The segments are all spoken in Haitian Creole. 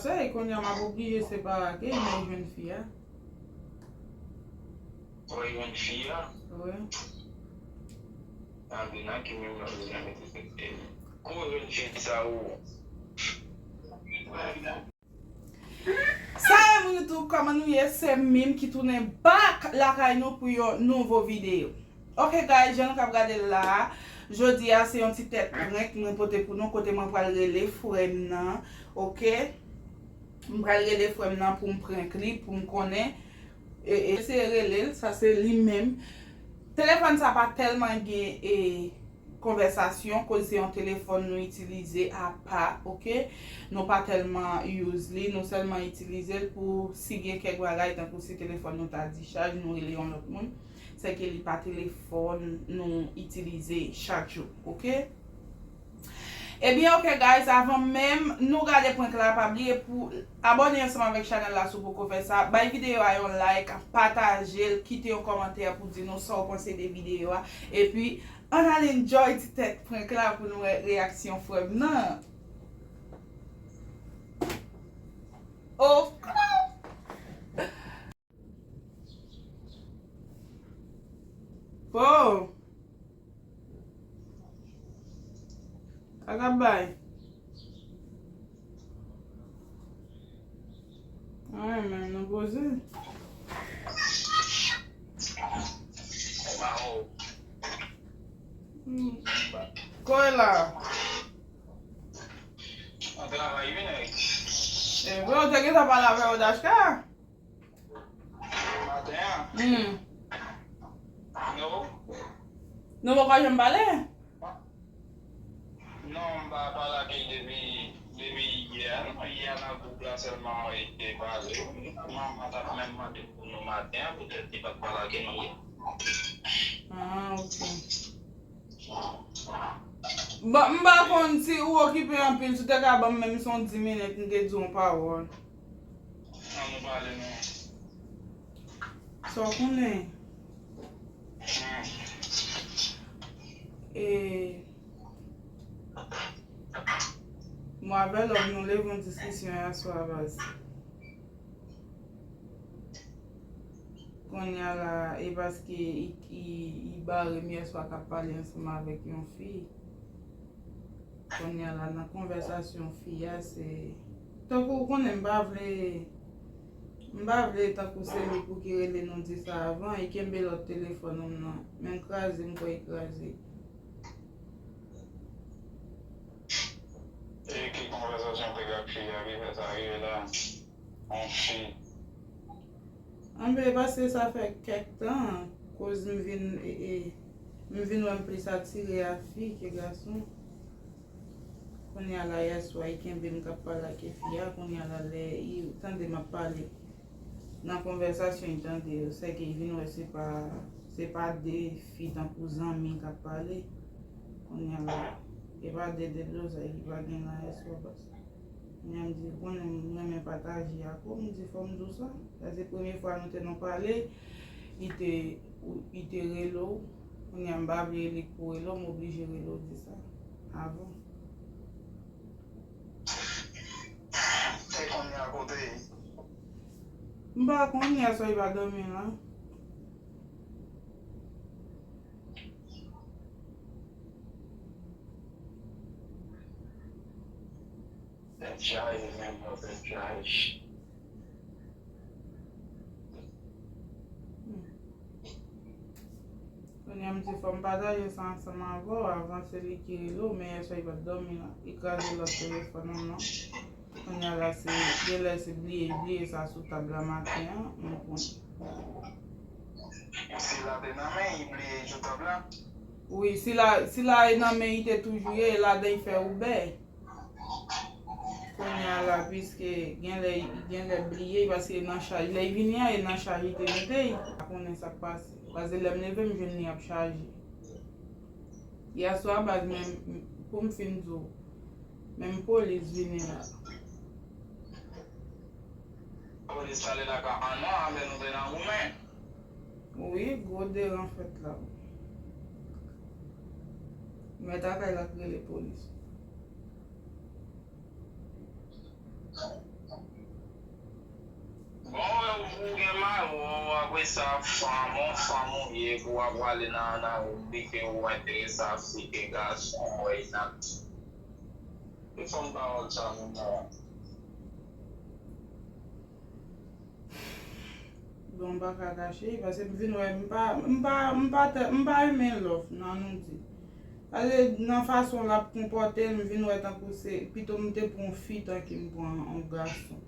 se, qu'on y a m'a obligé séparer, mais jeune fille. Oui, une fille. Oui. Andina qui me l'a dit. Comment une fille ça ou? Sa yon YouTube koman nou ye se mim ki tourne bak la kay nou pou yon nouvo video. Ok guys, jen nou kap gade la. Jodi a se yon ti tet prank mwen pote pou nou kote mwen pral rele frem nan. Ok? Mwen pral rele frem nan pou m prank li, pou m konen. E se rele, sa se li mem. Telefon sa pa telman gen konversasyon, kon se yon telefon nou itilize a pa, ok? Nou pa telman use li, nou selman itilize pou si gen kek bagay tan pou si telefon nou ta di chaj, nou rele yon lot moun. Se ke li pa telefon nou itilize chak yo, ok? Ebyen ok guys, avan menm nou gade prank la pabli e pou abone anseman vek chanel la sou pou ko fe sa. Bay video a yon like, pataje, kite yon komentè pou di nou sa ou pense de video a. E pi, an al enjoy ti tet prank la pou nou reaksyon frem nan. Oh! Oh! Agabay. Ay, men, nou boze. Koy la. On travaille une. Bro, te gen sa pa lave ou dashka? Matin. Non. Nou mo kwa jen bale? Non, bah, pas là qui depuis hier. Hier, dans le groupe là seulement été basé. Maman t'a même demandé pour nous matin, peut-être qu'il va pas là qui nous. Ah, ok. Ba, mba kon si ou okipe an pil, sou te ka bam menm son 10 minutes nge djon pa won. On nous parle non. So konen. Mwa vel ob nou levon diskisyon ya swa baz. Kon ya la, e baske i bare mi swa kap pale ansama avek yon fi. Kon ya la nan konversasyon fi ya se... Tako konen mba vle tako se li pou ki rele non di sa avan, e kembe lot telefon nan. Men kraze mko e kraze. Et qui conversation de gars qui arrive, ça arrive là, on chie. Anbe pase sa fe kek tan, koz m vin wèm plis atire a fi ke gason. Kon ya la yaswa i kenbe m kap pala ke fiya, kon ya la le, i tande ma pale. Nan konversasyon i tande, se ke i vin wè se pa de fi tan pou zanmi kap pale. Kon ya la, e pa de bloza, i pa gen la yaswa bas. Mwen di, konen mwen pataji ako, mwen di fòm dou sa. Kase premye fwa nou te non pale, ite relo, mwen mbavle elik pou relo, m'oblije relo di sa. Avon. Te kon y a kote? Mba kon y a so y va domi la. Chai, mesmo, chai. Kon y a mti fòm pataje sa anseman avan se li ki relo, men y a so y va domi la. Ikaze lot telefon nan. Kon y a la se, gele se bliye sa sou tabla maten, mwen kon. Si la de nan men, y bliye jou tabla? Oui, si la e nan men ite toujouye, la den fè oube. Kon ya la piske gen le bliye, paske nan chaji. Le vini a e nan chaji te metey. Konen sa pase. Baze lem neve m jen ni ap chaji. Ya swa baz men pou m fin zo. Men polis vini la. Polis pale la ka anan, ame nou de nan oumen? Oui, gode an fèt la. Meta kay la kre le polis. Apre sa famon ye pou avwale nan bike ou interesa si ke gason ou inat. E fom parol sa moun nan. Bon ba ka kache, parce que vin wè mpa remen lof nan nou di. Ale nan fason la kompote, vin wè tan pou se, pito mte pou un fi tan ki mpou an gason.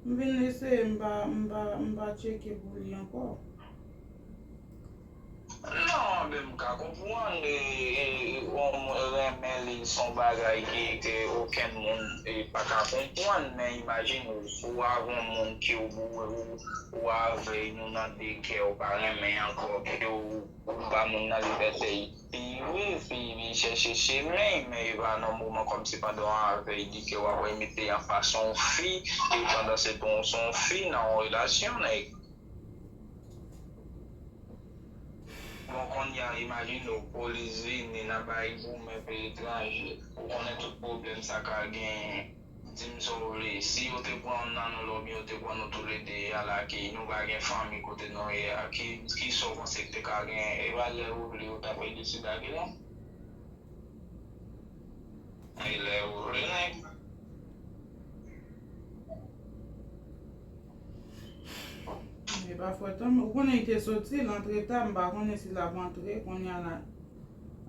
Vin lese mba cheke pou li ankor. Non, ben mka kompouan remen li son bagay ki oken moun pa ka kompouan, men imagine ou avon moun ki ou ave nou nan deke ou pa remen ankor ki ou ba moun nan liberte fi chèche men va nan mouman kom si pa do ave di ke ou ave imite an fason fi e pandan se ton son fi nan relasyon Bon, kon ya imagine ou polis vini nan bay pou men pe etranje, ou konen tout problem sa ka gen dim sovle. Si yo te pran nan nou lobi, yo te pran nou tou le de ala ki nou ba gen fami kote nou e ki so konsek te ka gen e wale ou vle ou tapay disi da gen lan. E le ou vle nek. E pa fwetan, ou konen ite soti, l'entre ta mba konen si la vantre, konen la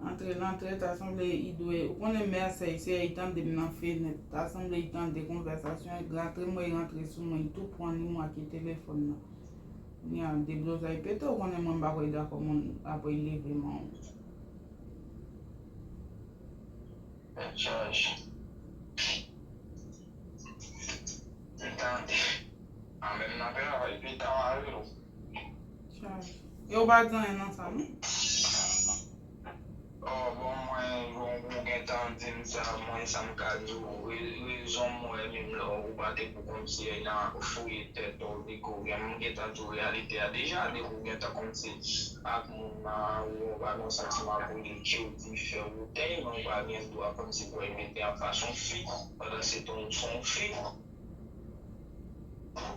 entre l'entre ta semble idwe, ou konen merse isi itan de minan fenet, ta semble itan de konversasyon, l'entre mwen rentre sou mwen, tout pran li mwen ki telefon nan. Ni an de blozay peto, ou konen mwen bakoy da komon apoy li vreman. Chaj. Entende? A men nan pe avay pi ta wale lo. Chaj. Yo ba djan nan sa nou? Bon mwen gen tan dim sa, mwen sa mkadou, rezon mwen mim la ou bate pou komsi nan fouye tet ou diko gen gen tan tou realite a deja de ou gen tan komsi ak moun nan ou ba non sentiman pou li ki ou di fe ou ten, mwen ba gen do a komsi pou emete an fason fi, padan se ton son fi.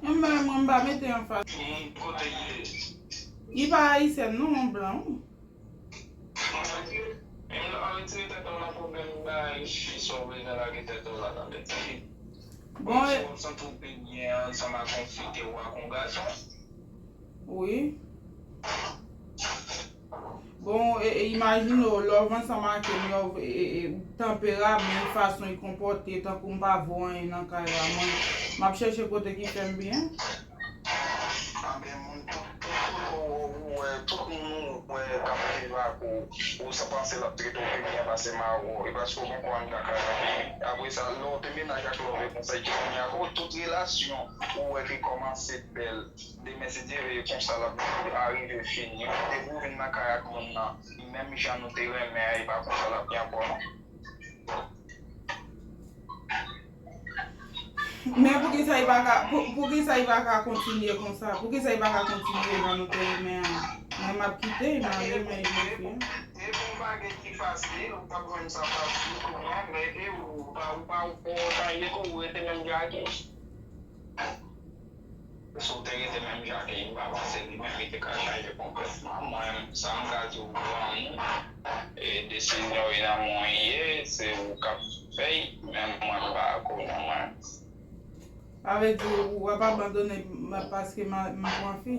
Mwen ba mette an fa. Kote ye. I pa Haïtien nou, mwen blan ou? Mwen la retire teton la problem ba fi sorbe nan la ge teton la nan bete. Bon, San tou pe nyen, sa ma konfite ou akon gason. oui. Bon, imagine ou lòvan sa man ke myo tempera men fason yi kompote tan kou mba voan yi nan kaya man. Map chèche kote ki fèm bien. Ben moun tout moun kapte va ou sa panse la treto pe myen pase ma ou e basko bon kon da kaya. Apre sa lò te men a jak lò ve konsay ki kon ya ko tout relasyon ou e fi komanse bel de mesi dire kon sa la arrive fini. Te pou ven na kaya kon nan même jan nou te reme a yi pa kon sa la pyan kon. Men pou ki sa yi va ka kontinye kon sa? Pou ki sa yi va ka kontinye nan nou te reme a? Men map kite, men reme yi mwen fi. E pou bagay ki fasi, ou pa kon sa fasi, men e ou pa ou tanye ko ou ete men jake. Sou te ete men jake, yi ba avanse li men ite ka chanje kompletman. Mwen sa mga di ou e desisyon yi nan mwen ye, se ou kap fey, men mwen pa akou nan mwen. Ave di ou wap abandone paske mwen fi?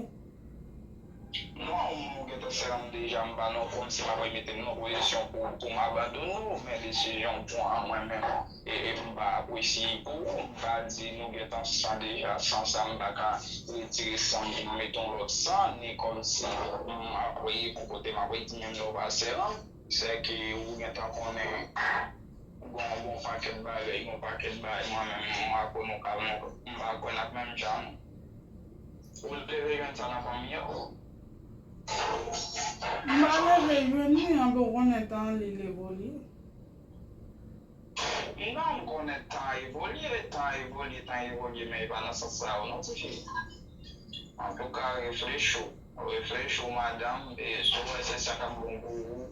Non, mwen gete seram deja mba non kon si mwen mette nou posisyon pou m'abandon nou, men desisyon pou an mwen men e mba apresi pou mba di nou gete san deja san sa mba ka retire san di meton lot san ni kon si aproye pou kote m'aproye di men nou va seram se ki ou gete konen bon paket bagay, bon paket bagay mwen men mwa kon nou kalon mba kon ak men jan ou te vegan sa nan pamiye ou Mba leve veni an be konen tan li l'evoli. Non konen tan evolye men pa nan sa sa ou nan se fi. An tou ka reflechou madame, e sou ese sakam bon kou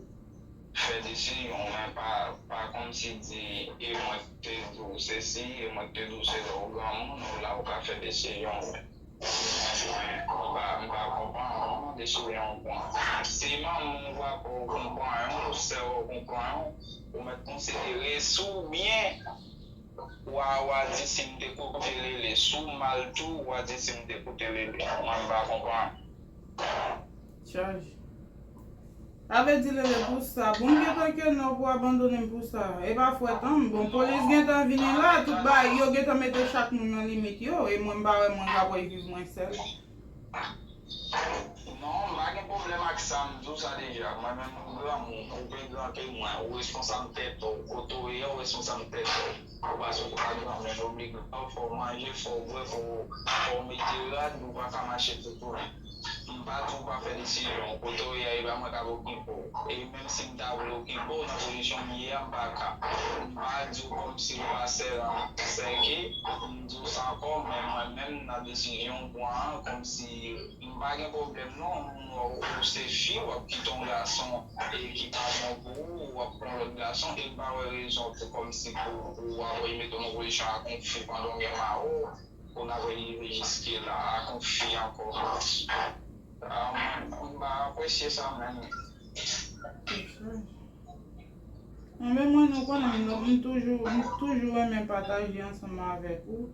fè desisyon men pa kom si di e mwen te dou se si, e mwen te dou se do gran moun, ou la ou ka fè desisyon men. Mba kompran, desouye an pon. Se man moun wap ou kompran yon, ou se ou kompran yon, ou met konsidere sou bien, wadi si mte kote lele, sou mal tou, wadi si mte kote lele. Mwen mba kompran. Charge. Ave di lele pou sa, bon getan ke nou pou abandonen pou sa. E ba fwetan, bon polis getan vini la, tout ba, yo getan mette chak moun nan limit yo, e mwen ba we mwen la woy viv mwen sel. Non, mba gen problem ak sa mdou sa deja. Mwen men moun gran moun, ou pe gran ke mwen, ou responsabilite to, koto e ou responsabilite to. Ou baso pou ka gran men, oblige fò manje, fò vwe, fò mette rad, nou pa ka mache toutou. Mba tou pa fè desisyon, koto e a iba mwen ka vokipo. E menm si mta vokipo, nan posisyon miye mba ka. Mba djou kom si mba seke, mdou san kom, men mwen men nan desisyon pou an, kom si mba gen problem non, ou se fi, wap ki ton gason, e ki pa bon pou, wap pon lot gason, e ba wè rezon pou kom si pou wap wè meton nou relisyon a konfi pandon gen ma ou, pou nan wè rejiske la, a konfi ankon. Mba apresye sa men. Men mwen nou konen, mwen toujou men pataje anseman avek ou.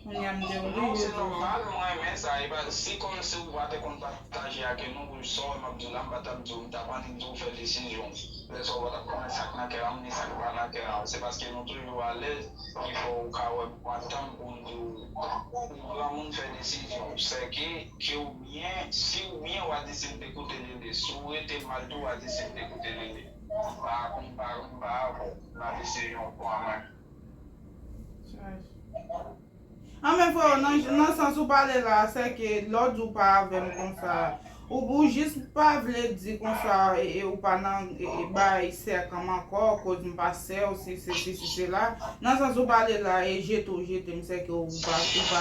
Non, c'est normal, mwen men sa, si kon se ou vate kon pataje ake nou, ou so, mabdou la mbata mdou, mta pati mdou fè desisyon. Le so vata konen sak na keram, ni sak pa na keram. Se paske nou toujou alez, ki fò ou ka wè patan pou mdou. Mwen moun fè desisyon. Se ki ou bien, si ou bien wadi se mte koute lele, sou ete maldou wadi se mte koute lele. Mba desisyon pou amen. An men fò, nan san sou pale la, se ke lòd ou pa avem kon sa, ou jis pa vle di kon sa, ou pa nan bay sekam ankor, koz mpa se ou se la, nan san sou pale la, e jetou mse ke ou pa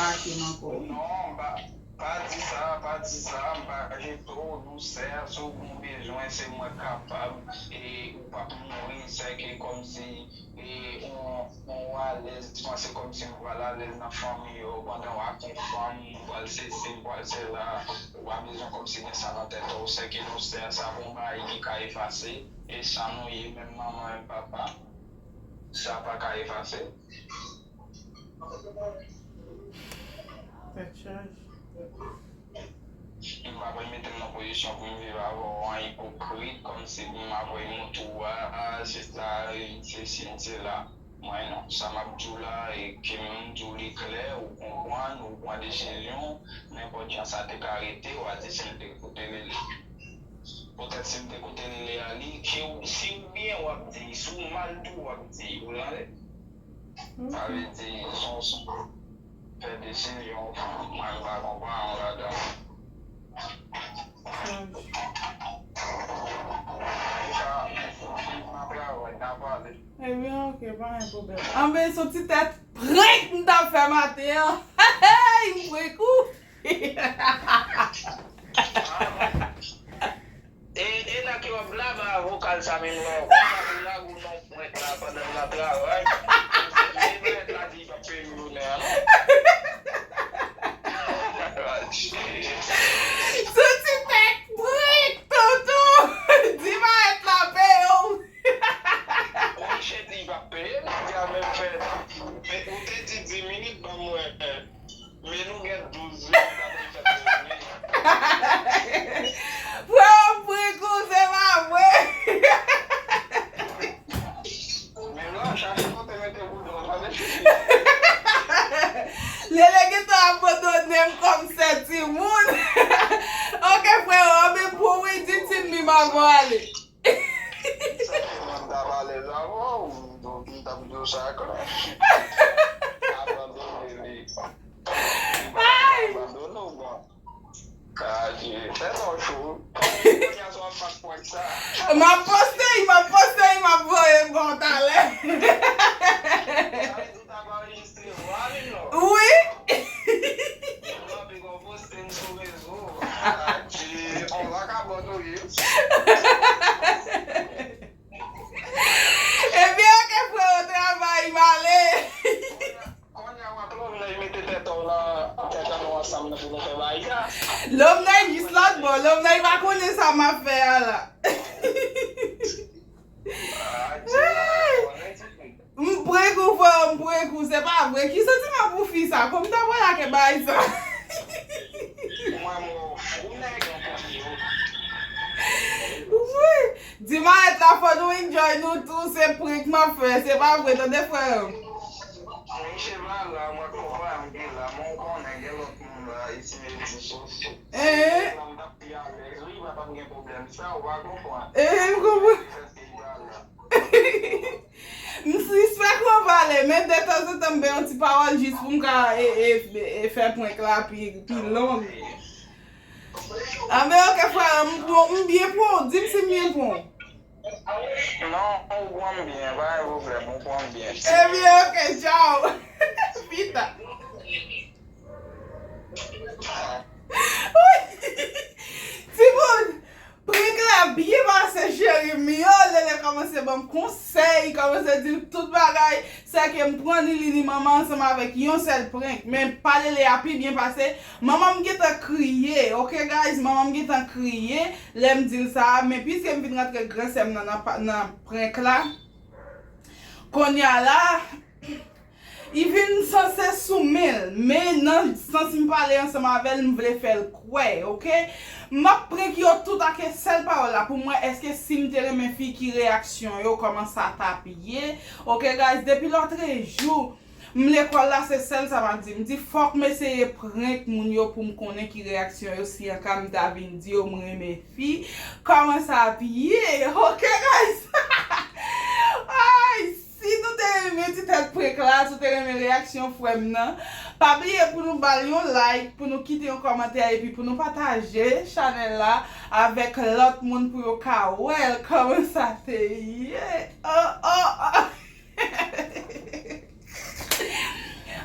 akin ankor. Non, pa di sa, mpa jetou, nou ser, sou mwen bezwen, se mwen kapab, e ou pa moun se ke kom si, on alez, c'est comme si on va alez dans la famille, pendant qu'on femme, on va le là, on a besoin comme si ça dans tête, on sait que nous c'est ça bon qui ka effacer et ça nous y même maman et papa, ça pas ka effacer. Je ne vais pas mettre dans une position pour me vivre avoir un hypocrite comme si je m'avais mon tour, c'est ça, c'est là. Moi non, ça m'a dit là et que me dit clair ou comprendre ou prendre décision, n'importe quoi ça te arrêté ou à dire c'est de côté les. Peut-être c'est de côté les ali qui si ou bien ou dit sous mal tout ou dit ou là. Ça veut dire son faire décision, moi pas comprendre là-dedans. E bien, ok, pa yon problem. An ben, son ti tet prek nou ta fè matè an. Hey, yon prekou. E na ki wap la ba vokal sa men wap. Wap la ou non prek la padan la travay. E prek la di pa pe yon an. Son ti tet prek, tonton. Di ma et la pe yon. Che di va payer, nous avons fait. Mais on t'a dit 10 minutes, pas moins. Mais nous avons 12 Pou prekou se ma mwen. Mais là, chaque fois, tu mets tes bouts dans la Lele geto apodonem kom se ti moun. Ok, frère, mais pou wè di ti mi ma ale. les avants, donc il t'a vu ça quand même. Abandonner. Abandonner ou quoi? C'est non chaud. Il m'a posté, il m'a voyé bon talent. Oui. On va abandonner. Eh bien, que fue au travail, vale. Quand il y a un problème, il met tête là, tête dans ensemble pour nous faire baïa. L'homme n'a juste l'autre bon, l'homme n'a pas connu ça m'a fait là. M'prekou, c'est pas vrai. Qui sorti m'a pour faire ça? Comme t'as voilà que bail ça. Moi, mon fou, Oui. Dis-moi, être là pour nous enjoy nous tous, c'est pour que m'a fait. C'est pas vrai, t'as des frères. mon cheval là, moi, qu'on va me dire là, mon con, il y a l'autre monde là, ici, les réseaux sociaux. Eh? Il va pas me faire problème. Ça, on va comprendre. M'comprends? J'espère qu'on va aller, mais de temps en temps, ben, un petit parole juste pour me faire point là, puis long. Ah, mais ok, frère, bien pour, dis-moi si bien pour. Non, on voit bien, va, vous vraiment, on voit bien. Eh bien, ok, ciao. Vita. Simone, prenez la bien passé, chérie. Mais elle a commencé à me conseil, commencé à dire tout bagaille. C'est que me prendre les maman ensemble avec yon seul prank. Mais parler les happy bien passé. Maman me get crié. Ok, guys, maman me get crié. L'aime dire ça. Mais puisque me vient rentrer grand sem dans prank là. Qu'on y a là. Il vient censé soumettre, mais non, sans me parler ensemble avec elle, je voulais faire quoi, ok? Ma prends qui a tout à que seule parole là, pour moi, est-ce que si me tire mes filles qui réaction, yo commence à taper, ok, guys, depuis l'autre jour, l'école là, c'est celle, ça m'a dit, me dit, faut que m'essayer prendre mon yo pour me connaître qui réaction, yo, si un cam David dit, yo, mes filles, commence à appuyer, ok, guys? Aïe! Si tout est aimé, tu t'es préclare, tout est aimé réaction frème nan. Pas oublier pour nous baler un like, pour nous quitter un commentaire et puis pour nous partager channel là avec l'autre monde pour yo ka well comment ça te yeah.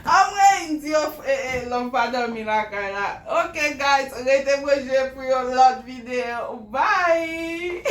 Après, il l'homme pas dormi la là. Ok guys, restez branchés pour l'autre vidéo. Bye.